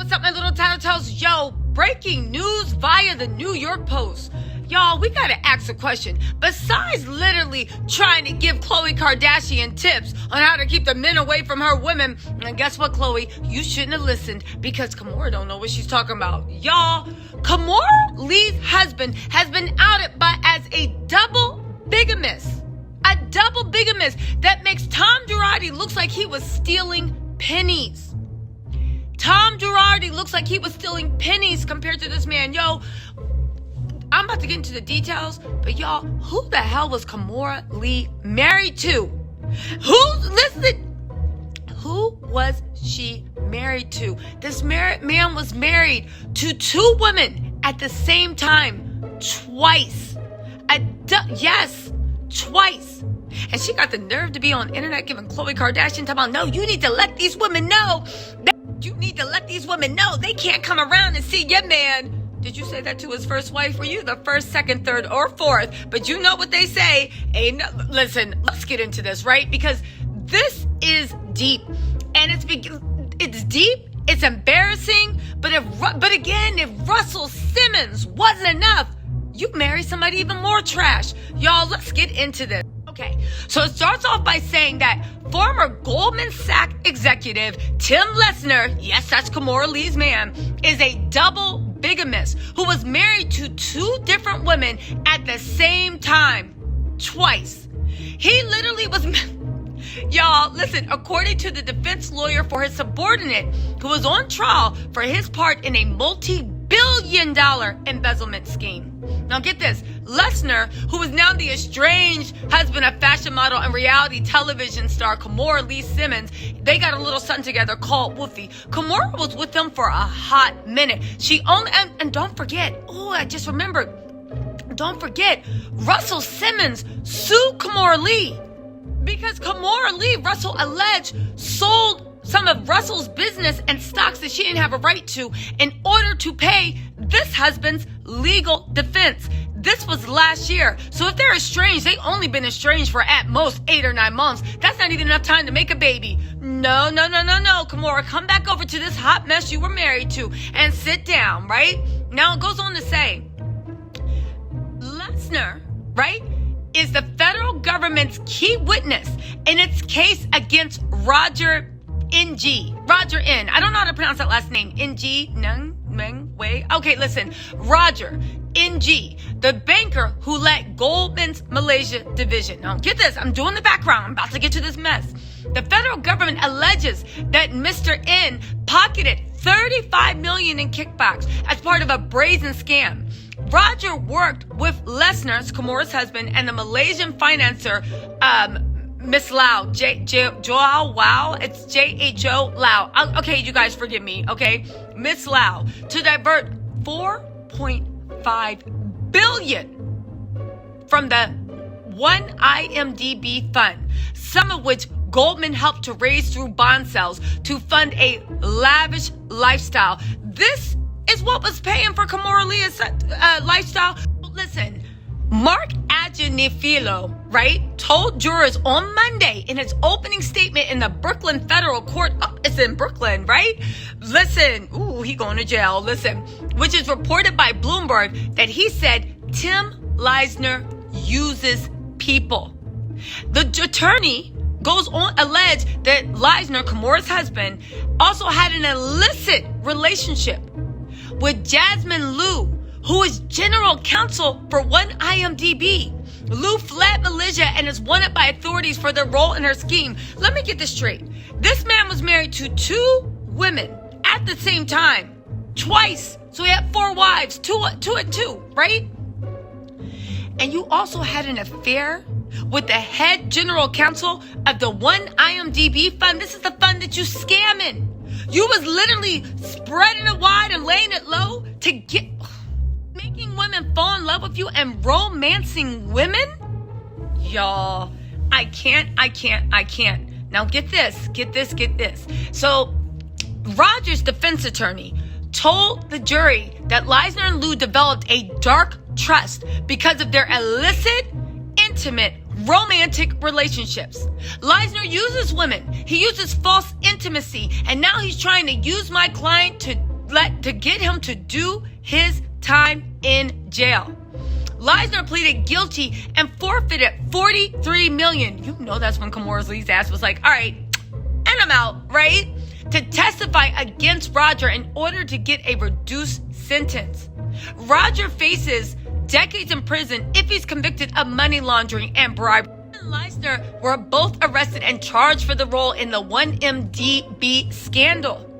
what's up, my little Tattle Tells? Yo, breaking news via the New York Post. Y'all, we gotta ask a question. Besides literally trying to give Khloe Kardashian tips on how to keep the men away from her women, and guess what, Khloe? You shouldn't have listened because Kimora don't know what she's talking about. Y'all, Kimora Lee's husband has been outed as a double bigamist. A double bigamist that makes Tom Girardi looks like he was stealing pennies. Tom Girardi looks like he was stealing pennies compared to this man. Yo, I'm about to get into the details, but y'all, who the hell was Kimora Lee married to? Who was she married to? This man was married to two women at the same time, twice. Yes, twice. And she got the nerve to be on the internet giving Khloe Kardashian talking about, no, you need to let these women know. You need to let these women know they can't come around and see your man. Did you say that to his first wife? Were you the first, second, third, or fourth? But you know what they say. Listen, let's get into this, right? Because this is deep. And it's deep, it's embarrassing, but again, if Russell Simmons wasn't enough, you marry somebody even more trash. Y'all, let's get into this. Okay, so it starts off by saying that former Goldman Sachs executive Tim Lesner, yes, that's Kimora Lee's man, is a double bigamist who was married to two different women at the same time, twice. He literally was... Y'all, listen, according to the defense lawyer for his subordinate, who was on trial for his part in a multi-billion-dollar embezzlement scheme. Now get this, Lesnar, who is now the estranged husband of fashion model and reality television star Kimora Lee Simmons, they got a little son together called Woofy. Kimora was with them for a hot minute. She only, and don't forget, I just remembered, don't forget, Russell Simmons sued Kimora Lee because Kimora Lee, Russell alleged, sold some of Russell's business and stocks that she didn't have a right to in order to pay this husband's legal defense. This was last year. So if they're estranged, they've only been estranged for at most 8 or 9 months. That's not even enough time to make a baby. No. Kimora, come back over to this hot mess you were married to and sit down, right? Now it goes on to say, Lesnar, right, is the federal government's key witness in its case against Roger N. I don't know how to pronounce that last name. Okay, listen. Roger N.G., the banker who led Goldman's Malaysia division. Now, get this. I'm doing the background. I'm about to get to this mess. The federal government alleges that Mr. N pocketed $35 million in kickbacks as part of a brazen scam. Roger worked with Lesnar's, Kimora's husband, and the Malaysian financer, Miss Lau, Joao Wow, it's J-H-O Lau. Okay, you guys forgive me, okay? Miss Lau, to divert $4.5 billion from the one IMDb fund, some of which Goldman helped to raise through bond sales to fund a lavish lifestyle. This is what was paying for Kimora Lee's lifestyle. Listen, Mark Agnifilo, right, told jurors on Monday in his opening statement in the Brooklyn federal court, it's in Brooklyn, right? Listen, he going to jail, listen, which is reported by Bloomberg, that he said Tim Lesnar uses people. The attorney goes on alleged that Lesnar, Kimora's husband, also had an illicit relationship with Jasmine Liu, who is general counsel for one IMDb. Liu fled Malaysia and is wanted by authorities for their role in her scheme. Let me get this straight. This man was married to two women at the same time, twice. So he had 4 wives, two and two, right? And you also had an affair with the head general counsel of the one IMDb fund. This is the fund that you scamming. You was literally spreading it wide and laying it low to get... making women fall in love with you and romancing women? Y'all, I can't. Now get this. So, Roger's defense attorney told the jury that Lesnar and Liu developed a dark trust because of their illicit, intimate, romantic relationships. Lesnar uses women. He uses false intimacy, and now he's trying to use my client to get him to do his time in jail. Leisner pleaded guilty and forfeited $43 million. You know that's when Kimora Lee's ass was like, all right, and I'm out, right? To testify against Roger in order to get a reduced sentence. Roger faces decades in prison if he's convicted of money laundering and bribery. Leisner were both arrested and charged for the role in the 1MDB scandal.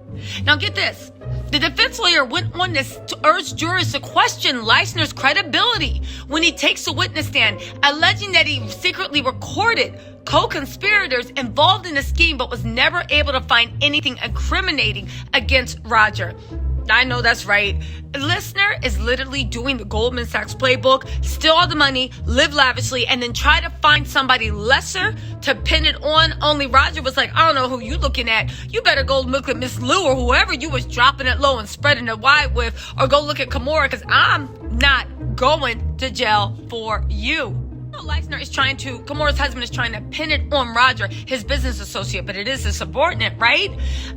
Now get this. The defense lawyer went on to urge jurors to question Leisner's credibility when he takes a witness stand, alleging that he secretly recorded co-conspirators involved in the scheme but was never able to find anything incriminating against Roger. I know that's right. Leisner is literally doing the Goldman Sachs playbook, steal all the money, live lavishly, and then try to find somebody lesser to pin it on. Only Roger was like, I don't know who you looking at. You better go look at Miss Lou or whoever you was dropping it low and spreading it wide with, or go look at Kimora, because I'm not going to jail for you. Kimora's husband is trying to pin it on Roger, his business associate, but it is his subordinate, right?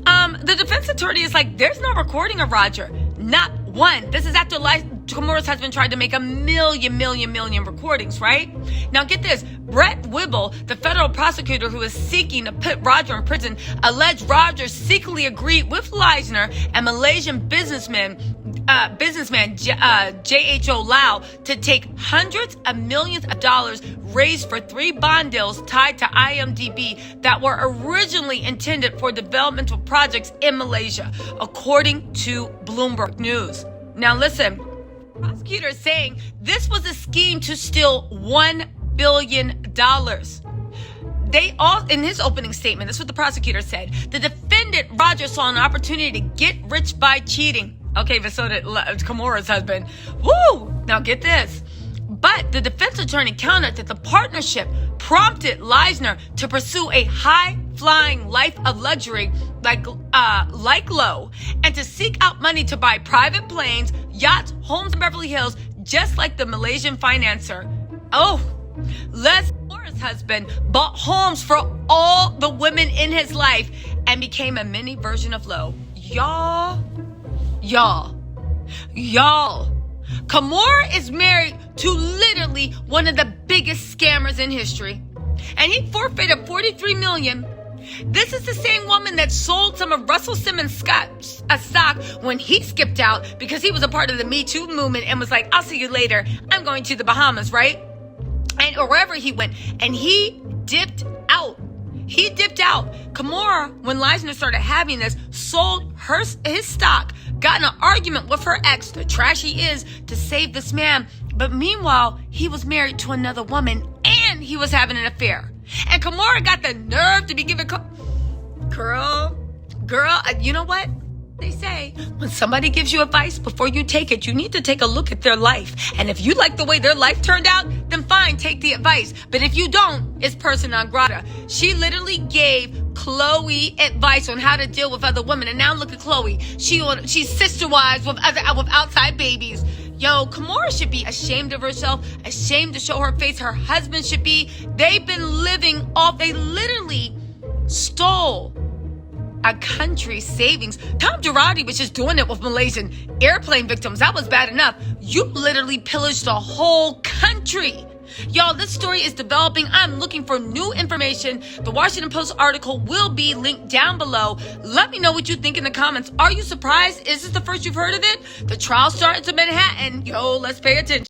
The defense attorney is like, there's no recording of Roger. Not one. This is after Kimora's husband tried to make a million recordings, right? Now get this. Brett Whibble, the federal prosecutor who is seeking to put Roger in prison, alleged Roger secretly agreed with Leisner and Malaysian businessman J.H.O. Lau to take hundreds of millions of dollars raised for 3 bond deals tied to IMDb that were originally intended for developmental projects in Malaysia, according to Bloomberg News. Now listen, prosecutors saying this was a scheme to steal $1 billion. They all, in his opening statement, that's what the prosecutor said. The defendant, Roger, saw an opportunity to get rich by cheating. Okay, but so did Kimora's husband. Woo! Now get this. But the defense attorney countered that the partnership prompted Leisner to pursue a high-flying life of luxury like Lowe, and to seek out money to buy private planes, yachts, homes in Beverly Hills, just like the Malaysian financer. Oh, Kimora's husband bought homes for all the women in his life and became a mini version of Lowe. Y'all. Kimora is married to literally one of the biggest scammers in history. And he forfeited $43 million. This is the same woman that sold some of Russell Simmons' stock when he skipped out because he was a part of the Me Too movement and was like, I'll see you later. I'm going to the Bahamas, right? Or wherever he went. And he dipped out. Kimora, when Leisner started having this, sold his stock, got in an argument with her ex, the trash he is, to save this man. But meanwhile, he was married to another woman and he was having an affair. And Kimora got the nerve to be giving... Girl, you know what? They say, when somebody gives you advice, before you take it, you need to take a look at their life. And if you like the way their life turned out, then fine, take the advice. But if you don't, it's persona non grata. She literally gave Chloe advice on how to deal with other women. And now look at Chloe. She's sister wives with outside babies. Yo, Kimora should be ashamed of herself, ashamed to show her face. Her husband should be. They've been living off. They literally stole a country's savings. Tom Girardi was just doing it with Malaysian airplane victims. That was bad enough. You literally pillaged the whole country. Y'all, this story is developing. I'm looking for new information. The Washington Post article will be linked down below. Let me know what you think in the comments. Are you surprised? Is this the first you've heard of it? The trial started in Manhattan. Yo, let's pay attention.